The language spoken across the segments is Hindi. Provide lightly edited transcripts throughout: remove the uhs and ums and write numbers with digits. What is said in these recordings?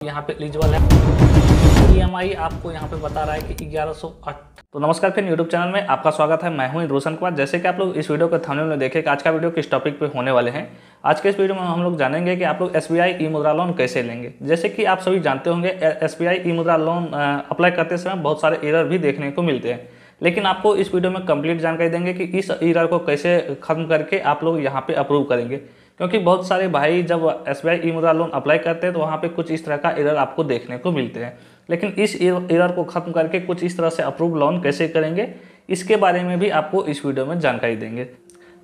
यहाँ पे एलिजिबल है। ईएमआई आपको यहाँ पे बता रहा है कि 1108। तो नमस्कार फ्रेंड, यूट्यूब चैनल में आपका स्वागत है। मैं हूं रोशन कुमार। जैसे कि आप लोग इस वीडियो के थंबनेल में देखें कि आज का वीडियो किस टॉपिक पे होने वाले हैं। आज के इस वीडियो में हम लोग जानेंगे कि आप लोग एसबीआई ई मुद्रा लोन कैसे लेंगे। जैसे कि आप सभी जानते होंगे, एसबीआई ई मुद्रा लोन अप्लाई करते समय बहुत सारे एरर भी देखने को मिलते हैं, लेकिन आपको इस वीडियो में कंप्लीट जानकारी देंगे कि इस एरर को कैसे खत्म करके आप लोग यहाँ पे अप्रूव करेंगे। क्योंकि बहुत सारे भाई जब एसबीआई ई मुद्रा लोन अप्लाई करते हैं तो वहाँ पे कुछ इस तरह का एरर आपको देखने को मिलते हैं, लेकिन इस एरर को खत्म करके कुछ इस तरह से अप्रूव लोन कैसे करेंगे, इसके बारे में भी आपको इस वीडियो में जानकारी देंगे।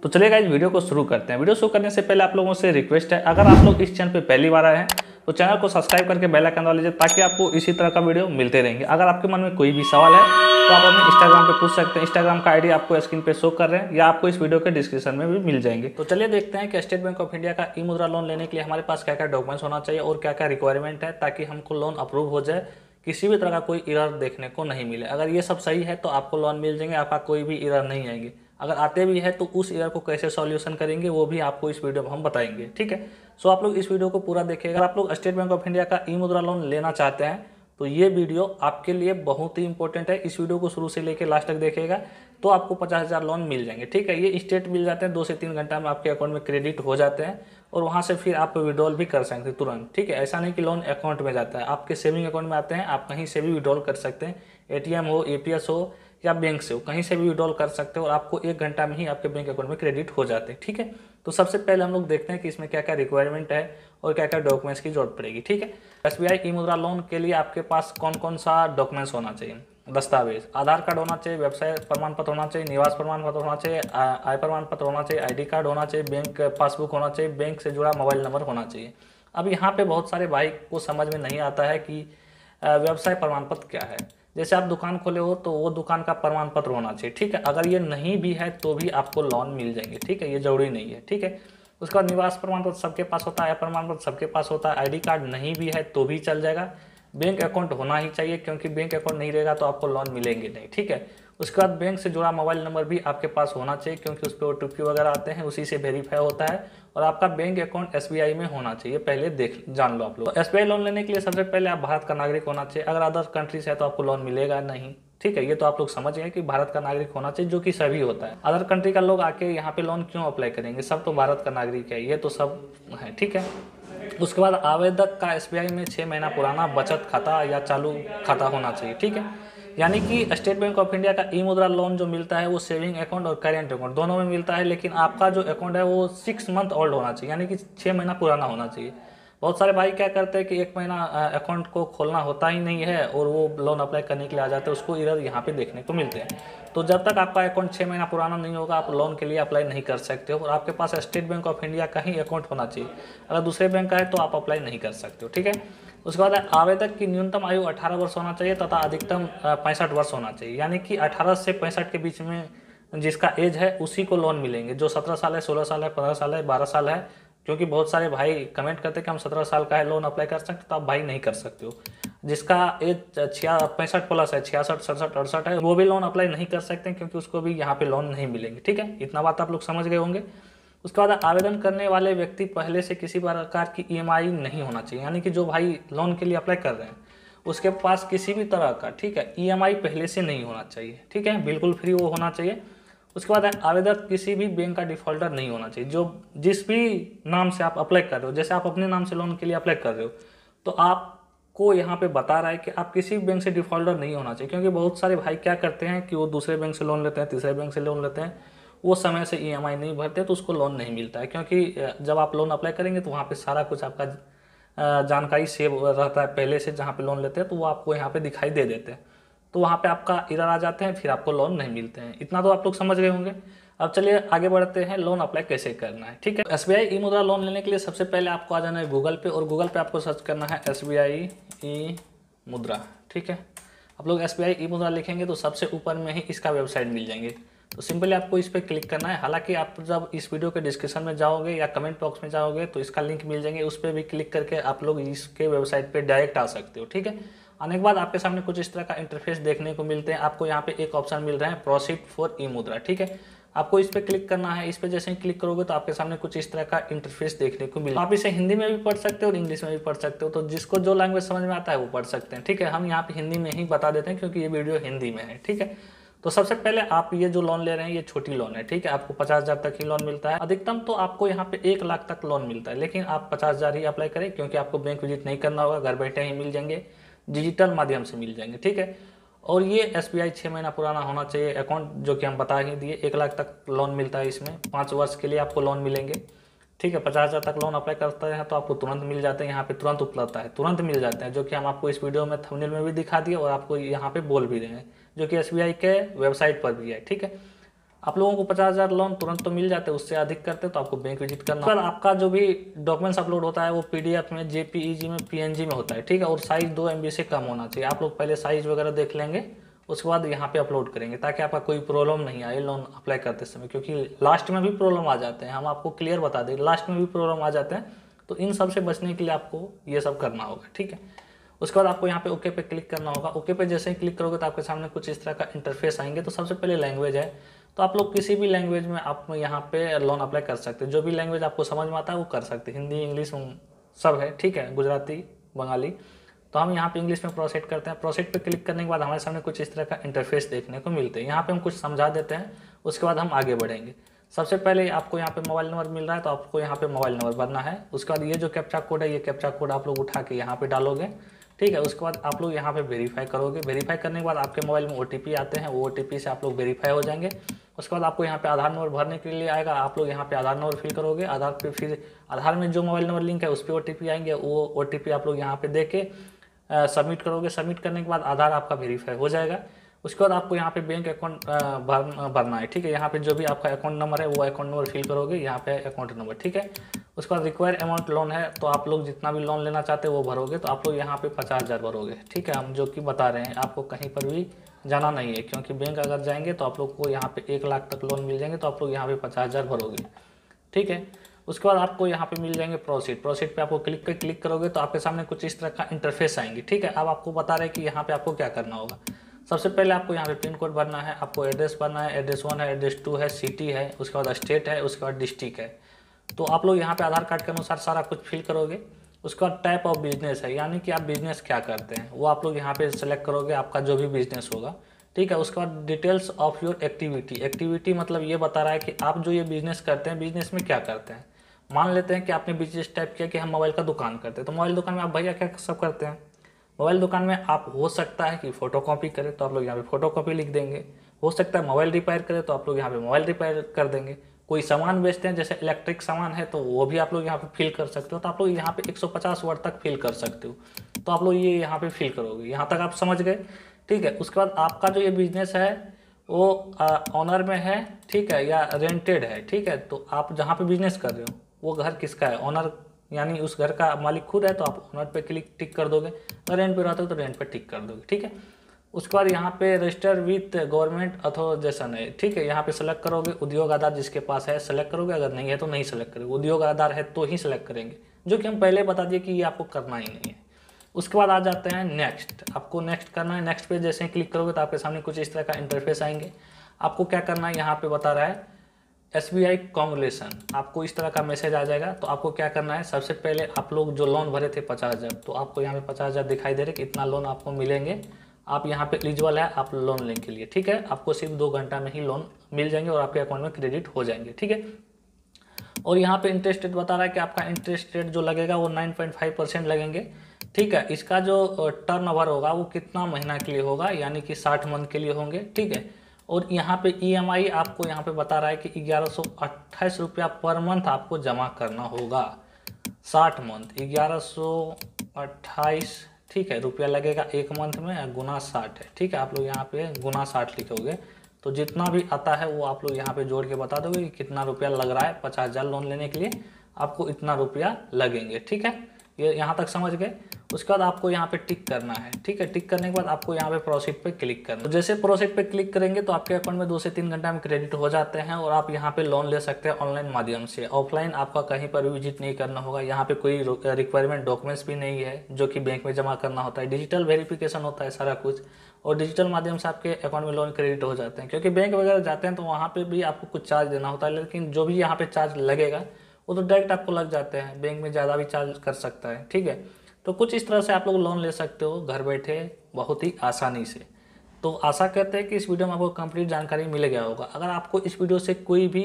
तो चलिए गाइस, वीडियो को शुरू करते हैं। वीडियो शुरू करने से पहले आप लोगों से रिक्वेस्ट है, अगर आप लोग इस चैनल पे पहली बार आए हैं तो चैनल को सब्सक्राइब करके बेल आइकन दबा लीजिए, ताकि आपको इसी तरह का वीडियो मिलते रहेंगे। अगर आपके मन में कोई भी सवाल है तो आप हमें इंस्टाग्राम पे पूछ सकते हैं। इंस्टाग्राम का आईडी आपको स्क्रीन पे शो कर रहे हैं या आपको इस वीडियो के डिस्क्रिप्शन में भी मिल जाएंगे। तो चलिए देखते हैं कि स्टेट बैंक ऑफ इंडिया का ई मुद्रा लोन लेने के लिए हमारे पास क्या क्या डॉक्यूमेंट्स होना चाहिए और क्या क्या रिक्वायरमेंट है, ताकि हमको लोन अप्रूव हो जाए, किसी भी तरह का कोई एरर देखने को नहीं मिले। अगर ये सब सही है तो आपको लोन मिल जाएंगे, आपका कोई भी एरर नहीं आएंगे। अगर आते भी है तो उस एरर को कैसे सॉल्यूशन करेंगे वो भी आपको इस वीडियो में हम बताएंगे, ठीक है। सो आप लोग इस वीडियो को पूरा देखिएगा। अगर आप लोग स्टेट बैंक ऑफ इंडिया का ई मुद्रा लोन लेना चाहते हैं तो ये वीडियो आपके लिए बहुत ही इंपॉर्टेंट है। इस वीडियो को शुरू से लेकर लास्ट तक देखिएगा तो आपको 50,000 लोन मिल जाएंगे, ठीक है। ये स्टेट मिल जाते हैं, 2 से 3 घंटा में आपके अकाउंट में क्रेडिट हो जाते हैं और वहाँ से फिर आप विड्रॉल भी कर सकते हैं तुरंत, ठीक है। ऐसा नहीं कि लोन अकाउंट में जाता है, आपके सेविंग अकाउंट में आते हैं, आप कहीं से भी विड्रॉल कर सकते हैं। एटीएम हो, एपीएस हो या बैंक से हो, कहीं से भी विड्रॉल कर सकते हो और आपको 1 घंटा में ही आपके बैंक अकाउंट में क्रेडिट हो जाते हैं, ठीक है। तो सबसे पहले हम लोग देखते हैं कि इसमें क्या क्या रिक्वायरमेंट है और क्या क्या डॉक्यूमेंट्स की जरूरत पड़ेगी, ठीक है। एसबीआई ई मुद्रा लोन के लिए आपके पास कौन कौन सा डॉक्यूमेंट्स होना चाहिए। दस्तावेज, आधार कार्ड होना चाहिए, व्यवसाय प्रमाण पत्र होना चाहिए, निवास प्रमाण पत्र होना चाहिए, आय प्रमाण पत्र होना चाहिए, आईडी कार्ड होना चाहिए, बैंक पासबुक होना चाहिए, बैंक से जुड़ा मोबाइल नंबर होना चाहिए। अब यहाँ पे बहुत सारे भाई को समझ में नहीं आता है कि व्यवसाय प्रमाण पत्र क्या है। जैसे आप दुकान खोले हो तो वो दुकान का प्रमाण पत्र होना चाहिए, ठीक है। अगर ये नहीं भी है तो भी आपको लोन मिल जाएंगे, ठीक है, ये जरूरी नहीं है, ठीक है। उसके बाद निवास प्रमाण पत्र सबके पास होता है, प्रमाण पत्र सबके पास होता है, आईडी कार्ड नहीं भी है तो भी चल जाएगा। बैंक अकाउंट होना ही चाहिए, क्योंकि बैंक अकाउंट नहीं रहेगा तो आपको लोन मिलेंगे नहीं, ठीक है। उसके बाद बैंक से जुड़ा मोबाइल नंबर भी आपके पास होना चाहिए, क्योंकि उस पर ओटीपी वगैरह आते हैं, उसी से वेरीफाई होता है। और आपका बैंक अकाउंट एसबीआई में होना चाहिए, पहले जान लो आप लोग। तो एसबीआई लोन लेने के लिए सबसे पहले आप भारत का नागरिक होना चाहिए। अगर अदर कंट्री से है तो आपको लोन मिलेगा नहीं, ठीक है। ये तो आप लोग समझ गए कि भारत का नागरिक होना चाहिए, जो कि सभी होता है। अदर कंट्री का लोग आके यहाँ पे लोन क्यों अप्लाई करेंगे, सब तो भारत का नागरिक है, ये तो सब है, ठीक है। उसके बाद आवेदक का एसबीआई में 6 महीना पुराना बचत खाता या चालू खाता होना चाहिए, ठीक है। यानी कि स्टेट बैंक ऑफ इंडिया का ई मुद्रा लोन जो मिलता है वो सेविंग अकाउंट और करेंट अकाउंट दोनों में मिलता है, लेकिन आपका जो अकाउंट है वो 6 मंथ ओल्ड होना चाहिए, यानी कि 6 महीना पुराना होना चाहिए। बहुत सारे भाई क्या करते हैं कि 1 महीना अकाउंट को खोलना होता ही नहीं है और वो लोन अप्लाई करने के लिए आ जाते हैं, उसको एरर यहाँ पे देखने को मिलते हैं। तो जब तक आपका अकाउंट 6 महीना पुराना नहीं होगा आप लोन के लिए अप्लाई नहीं कर सकते हो, और आपके पास स्टेट बैंक ऑफ इंडिया का ही अकाउंट होना चाहिए। अगर दूसरे बैंक का है तो आप अप्लाई नहीं कर सकते हो, ठीक है। उसके बाद आवेदक की न्यूनतम आयु 18 वर्ष होना चाहिए तथा अधिकतम 65 वर्ष होना चाहिए, यानी कि 18 से 65 के बीच में जिसका एज है उसी को लोन मिलेंगे। जो 17 साल है, 16 साल है, 15 साल है, 12 साल है, क्योंकि बहुत सारे भाई कमेंट करते हैं कि हम 17 साल का है लोन अप्लाई कर सकते, तो आप भाई नहीं कर सकते हो। जिसका एज 65 प्लस है, 66, 67, 68 है, वो भी लोन अप्लाई नहीं कर सकते, क्योंकि उसको भी यहाँ पे लोन नहीं मिलेंगे, ठीक है। इतना बात आप लोग समझ गए होंगे। उसके बाद आवेदन करने वाले व्यक्ति पहले से किसी प्रकार की ईएमआई नहीं होना चाहिए, यानी कि जो भाई लोन के लिए अप्लाई कर रहे हैं उसके पास किसी भी तरह का, ठीक है, ईएमआई पहले से नहीं होना चाहिए, ठीक है, बिल्कुल फ्री वो होना चाहिए। उसके बाद आवेदक किसी भी बैंक का डिफॉल्टर नहीं होना चाहिए। जो जिस भी नाम से आप अप्लाई कर रहे हो, जैसे आप अपने नाम से लोन के लिए अप्लाई कर रहे हो तो आपको यहाँ पे बता रहा है कि आप किसी भी बैंक से डिफॉल्टर नहीं होना चाहिए, क्योंकि बहुत सारे भाई क्या करते हैं कि वो दूसरे बैंक से लोन लेते हैं, तीसरे बैंक से लोन लेते हैं, वो समय से ईएमआई नहीं भरते तो उसको लोन नहीं मिलता है। क्योंकि जब आप लोन अप्लाई करेंगे तो वहाँ पे सारा कुछ आपका जानकारी सेव रहता है पहले से, जहाँ पे लोन लेते हैं तो वो आपको यहाँ पे दिखाई दे देते हैं, तो वहाँ पे आपका एरर आ जाते हैं, फिर आपको लोन नहीं मिलते हैं। इतना तो आप लोग समझ गए होंगे। अब चलिए आगे बढ़ते हैं, लोन अप्लाई कैसे करना है, ठीक है। एसबीआई ई मुद्रा लोन लेने के लिए सबसे पहले आपको आ जाना है गूगल पे, और गूगल पे आपको सर्च करना है एसबीआई ई मुद्रा, ठीक है। आप लोग एसबीआई ई मुद्रा लिखेंगे तो सबसे ऊपर में ही इसका वेबसाइट मिल जाएंगे, तो सिंपली आपको इस पर क्लिक करना है। हालांकि आप जब इस वीडियो के डिस्क्रिप्शन में जाओगे या कमेंट बॉक्स में जाओगे तो इसका लिंक मिल जाएंगे, उस पर भी क्लिक करके आप लोग इसके वेबसाइट पे डायरेक्ट आ सकते हो, ठीक है। आने के बाद आपके सामने कुछ इस तरह का इंटरफेस देखने को मिलते हैं। आपको यहाँ पे एक ऑप्शन मिल रहा है प्रोसीड फॉर ई मुद्रा, ठीक है। आपको इस पर क्लिक करना है। इस पर जैसे ही क्लिक करोगे तो आपके सामने कुछ इस तरह का इंटरफेस देखने को मिलेगा। आप इसे हिंदी में भी पढ़ सकते हो और इंग्लिश में भी पढ़ सकते हो, तो जिसको जो लैंग्वेज समझ में आता है वो पढ़ सकते हैं। ठीक है, हम यहाँ पे हिंदी में ही बता देते हैं क्योंकि ये वीडियो हिंदी में है। ठीक है, तो सबसे पहले आप ये जो लोन ले रहे हैं ये छोटी लोन है। ठीक है, आपको 50,000 तक ही लोन मिलता है। अधिकतम तो आपको यहाँ पे 1 लाख तक लोन मिलता है, लेकिन आप 50,000 ही अप्लाई करें क्योंकि आपको बैंक विजिट नहीं करना होगा, घर बैठे ही मिल जाएंगे, डिजिटल माध्यम से मिल जाएंगे। ठीक है, और ये SBI 6 महीना पुराना होना चाहिए अकाउंट, जो कि हम बता ही दिए। 1 लाख तक लोन मिलता है इसमें, 5 वर्ष के लिए आपको लोन मिलेंगे। ठीक है, 50,000 तक लोन अप्लाई करते हैं तो आपको तुरंत मिल जाते हैं। यहाँ पे तुरंत उपलब्ध है, तुरंत मिल जाते हैं, जो कि हम आपको इस वीडियो में थंबनेल में भी दिखा दिए और आपको यहाँ पे बोल भी रहे हैं, जो कि SBI के वेबसाइट पर भी है। ठीक है, आप लोगों को 50,000 लोन तुरंत तो मिल जाते हैं, उससे अधिक करते तो आपको बैंक विजिट करना है। आपका जो भी डॉक्यूमेंट्स अपलोड होता है वो PDF में, JPEG में, PNG में होता है। ठीक है, और साइज 2 MB से कम होना चाहिए। आप लोग पहले साइज वगैरह देख लेंगे, उसके बाद यहाँ पे अपलोड करेंगे ताकि आपका कोई प्रॉब्लम नहीं आए लोन अप्लाई करते समय, क्योंकि लास्ट में भी प्रॉब्लम आ जाते हैं। हम आपको क्लियर बता दें, लास्ट में भी प्रॉब्लम आ जाते हैं, तो इन सब से बचने के लिए आपको ये सब करना होगा। ठीक है, उसके बाद आपको यहाँ पे ओके पे क्लिक करना होगा। ओके पे जैसे ही क्लिक करोगे तो आपके सामने कुछ इस तरह का इंटरफेस आएंगे। तो सबसे पहले लैंग्वेज है, तो आप लोग किसी भी लैंग्वेज में आप यहाँ पे लोन अप्लाई कर सकते हैं। जो भी लैंग्वेज आपको समझ में आता है वो कर सकते हैं, हिंदी, इंग्लिश सब है। ठीक है, गुजराती, बंगाली। तो हम यहाँ पे इंग्लिश में प्रोसीड करते हैं। प्रोसीड पे क्लिक करने के बाद हमारे सामने कुछ इस तरह का इंटरफेस देखने को मिलते हैं। यहाँ पे हम कुछ समझा देते हैं, उसके बाद हम आगे बढ़ेंगे। सबसे पहले आपको यहाँ पे मोबाइल नंबर मिल रहा है, तो आपको यहाँ पे मोबाइल नंबर भरना है। उसके बाद ये जो कैप्चा कोड है, ये कैप्चा कोड आप लोग उठा के यहाँ पे डालोगे। ठीक है, उसके बाद आप लोग यहाँ पे वेरीफाई करोगे। वेरीफाई करने के बाद आपके मोबाइल में OTP आते हैं, वो OTP से आप लोग वेरीफाई हो जाएंगे। उसके बाद आपको यहाँ पे आधार नंबर भरने के लिए आएगा, आप लोग यहाँ पे आधार नंबर फिल करोगे। आधार पे फिर आधार में जो मोबाइल नंबर लिंक है उस पर OTP आएंगे, वो OTP आप लोग यहाँ पे दे के सबमिट करोगे। सबमिट करने के बाद आधार आपका वेरीफाई हो जाएगा। उसके बाद आपको यहाँ पे बैंक अकाउंट भरना है। ठीक है, यहाँ पे जो भी आपका अकाउंट नंबर है वो अकाउंट नंबर फिल करोगे, यहाँ पे अकाउंट नंबर। ठीक है, उसके बाद रिक्वायर अमाउंट लोन है, तो आप लोग जितना भी लोन लेना चाहते हैं वो भरोगे। तो आप लोग यहाँ पे 50,000 भरोगे। ठीक है, हम जो कि बता रहे हैं, आपको कहीं पर भी जाना नहीं है, क्योंकि बैंक अगर जाएंगे तो आप लोग को यहाँ पे 1 लाख तक लोन मिल जाएंगे, तो आप लोग यहाँ पे 50,000 भरोगे। ठीक है, उसके बाद आपको यहाँ पे मिल जाएंगे प्रोसीड। प्रोसीड पे आपको क्लिक करोगे तो आपके सामने कुछ इस तरह का इंटरफेस आएंगे। ठीक है, अब आपको बता रहे हैं कि यहाँ पे आपको क्या करना होगा। सबसे पहले आपको यहाँ पे पिन कोड भरना है, आपको एड्रेस भरना है। एड्रेस 1 है, एड्रेस 2 है, सिटी है, उसके बाद स्टेट है, उसके बाद डिस्ट्रिक्ट है। तो आप लोग यहाँ पे आधार कार्ड के अनुसार सारा कुछ फिल करोगे। उसके बाद टाइप ऑफ बिजनेस है, यानी कि आप बिजनेस क्या करते हैं वो आप लोग यहाँ पे सेलेक्ट करोगे, आपका जो भी बिजनेस होगा। ठीक है, उसके बाद details of your activity. Activity मतलब ये बता रहा है कि आप जो ये बिजनेस करते हैं, बिजनेस में क्या करते हैं। मान लेते हैं कि आपने बिजनेस टाइप किया कि हम मोबाइल का दुकान करते हैं, तो मोबाइल दुकान में आप भैया क्या सब करते हैं। मोबाइल दुकान में आप हो सकता है कि फ़ोटोकॉपी करें, तो आप लोग यहाँ पे फ़ोटोकॉपी लिख देंगे। हो सकता है मोबाइल रिपेयर करें, तो आप लोग यहाँ पे मोबाइल रिपेयर कर देंगे। कोई सामान बेचते हैं, जैसे इलेक्ट्रिक सामान है, तो वो भी आप लोग यहाँ पे फिल कर सकते हो। तो आप लोग यहाँ पे 150 वर्ड तक फिल कर सकते हो, तो आप लोग ये यहाँ पे फिल करोगे। यहाँ तक आप समझ गए। ठीक है, उसके बाद आपका जो ये बिजनेस है वो ऑनर में है, ठीक है, या रेंटेड है। ठीक है, तो आप जहाँ पे बिजनेस कर रहे हो वो घर किसका है, ऑनर, यानी उस घर का मालिक खुद है, तो आप ऑनर पे टिक कर दोगे। अगर रेंट पे रहते हो तो रेंट पे टिक कर दोगे। ठीक है, उसके बाद यहाँ पे रजिस्टर विथ गवर्नमेंट अथोराइजेशन है। ठीक है, यहाँ पे सेलेक्ट करोगे। उद्योग आधार जिसके पास है सेलेक्ट करोगे, अगर नहीं है तो नहीं सेलेक्ट करोगे। उद्योग आधार है तो ही सेलेक्ट करेंगे, जो कि हम पहले बता दिए कि ये आपको करना ही नहीं है। उसके बाद आ जाते हैं नेक्स्ट। आपको नेक्स्ट करना है। नेक्स्ट पे जैसे ही क्लिक करोगे तो आपके सामने कुछ इस तरह का इंटरफेस आएंगे। आपको क्या करना है, यहाँ पे बता रहा है SBI कांग्रेचुलेशन, आपको इस तरह का मैसेज आ जाएगा। तो आपको क्या करना है, सबसे पहले आप लोग जो लोन भरे थे 50,000, तो आपको यहाँ पे 50,000 दिखाई दे रहे कि इतना लोन आपको मिलेंगे। आप यहाँ पे एलिजिबल है आप लोन लेने के लिए। ठीक है, आपको सिर्फ 2 घंटा में ही लोन मिल जाएंगे और आपके अकाउंट में क्रेडिट हो जाएंगे। ठीक है, और यहाँ पे इंटरेस्ट रेट बता रहा है कि आपका इंटरेस्ट रेट जो लगेगा वो 9.5% लगेंगे। ठीक है, इसका जो टर्न ओवर होगा वो कितना महीना के लिए होगा, यानी कि 60 मंथ के लिए होंगे। ठीक है, और यहाँ पे EMI आपको यहाँ पे बता रहा है कि 1128 रुपया पर मंथ आपको जमा करना होगा। 60 मंथ 1128, ठीक है, रुपया लगेगा एक मंथ में, गुना 60 है। ठीक है, आप लोग यहाँ पे गुना 60 लिखोगे, तो जितना भी आता है वो आप लोग यहाँ पे जोड़ के बता दोगे कि कितना रुपया लग रहा है। 50,000 लोन लेने के लिए आपको इतना रुपया लगेंगे। ठीक है, ये यहाँ तक समझ गए। उसके बाद आपको यहाँ पे टिक करना है। ठीक है, टिक करने के बाद आपको यहाँ पे प्रोसीड पे क्लिक करना है। तो जैसे प्रोसीड पे क्लिक करेंगे तो आपके अकाउंट में 2 से 3 घंटा में क्रेडिट हो जाते हैं और आप यहाँ पे लोन ले सकते हैं ऑनलाइन माध्यम से। ऑफलाइन आपका कहीं पर भी विजिट नहीं करना होगा। यहाँ पे कोई रिक्वायरमेंट डॉक्यूमेंट्स भी नहीं है जो कि बैंक में जमा करना होता है। डिजिटल वेरिफिकेशन होता है सारा कुछ, और डिजिटल माध्यम से आपके अकाउंट में लोन क्रेडिट हो जाते हैं। क्योंकि बैंक वगैरह जाते हैं तो वहाँ पे भी आपको कुछ चार्ज देना होता है, लेकिन जो भी यहाँ पे चार्ज लगेगा वो तो डायरेक्ट आपको लग जाते हैं। बैंक में ज़्यादा भी चार्ज कर सकता है। ठीक है, तो कुछ इस तरह से आप लोग लोन ले सकते हो घर बैठे बहुत ही आसानी से। तो आशा करते हैं कि इस वीडियो में आपको कंप्लीट जानकारी मिल गया होगा। अगर आपको इस वीडियो से कोई भी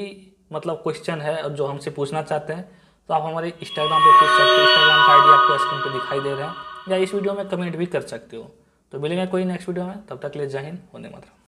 मतलब क्वेश्चन है और जो हमसे पूछना चाहते हैं तो आप हमारे इंस्टाग्राम पे पूछ सकते हो। इंस्टाग्राम का आईडी आपको स्क्रीन पे दिखाई दे रहा है, या इस वीडियो में कमेंट भी कर सकते हो। तो मिलेंगे कोई नेक्स्ट वीडियो में, तब तक के लिए जय हिंद, वंदे मातरम।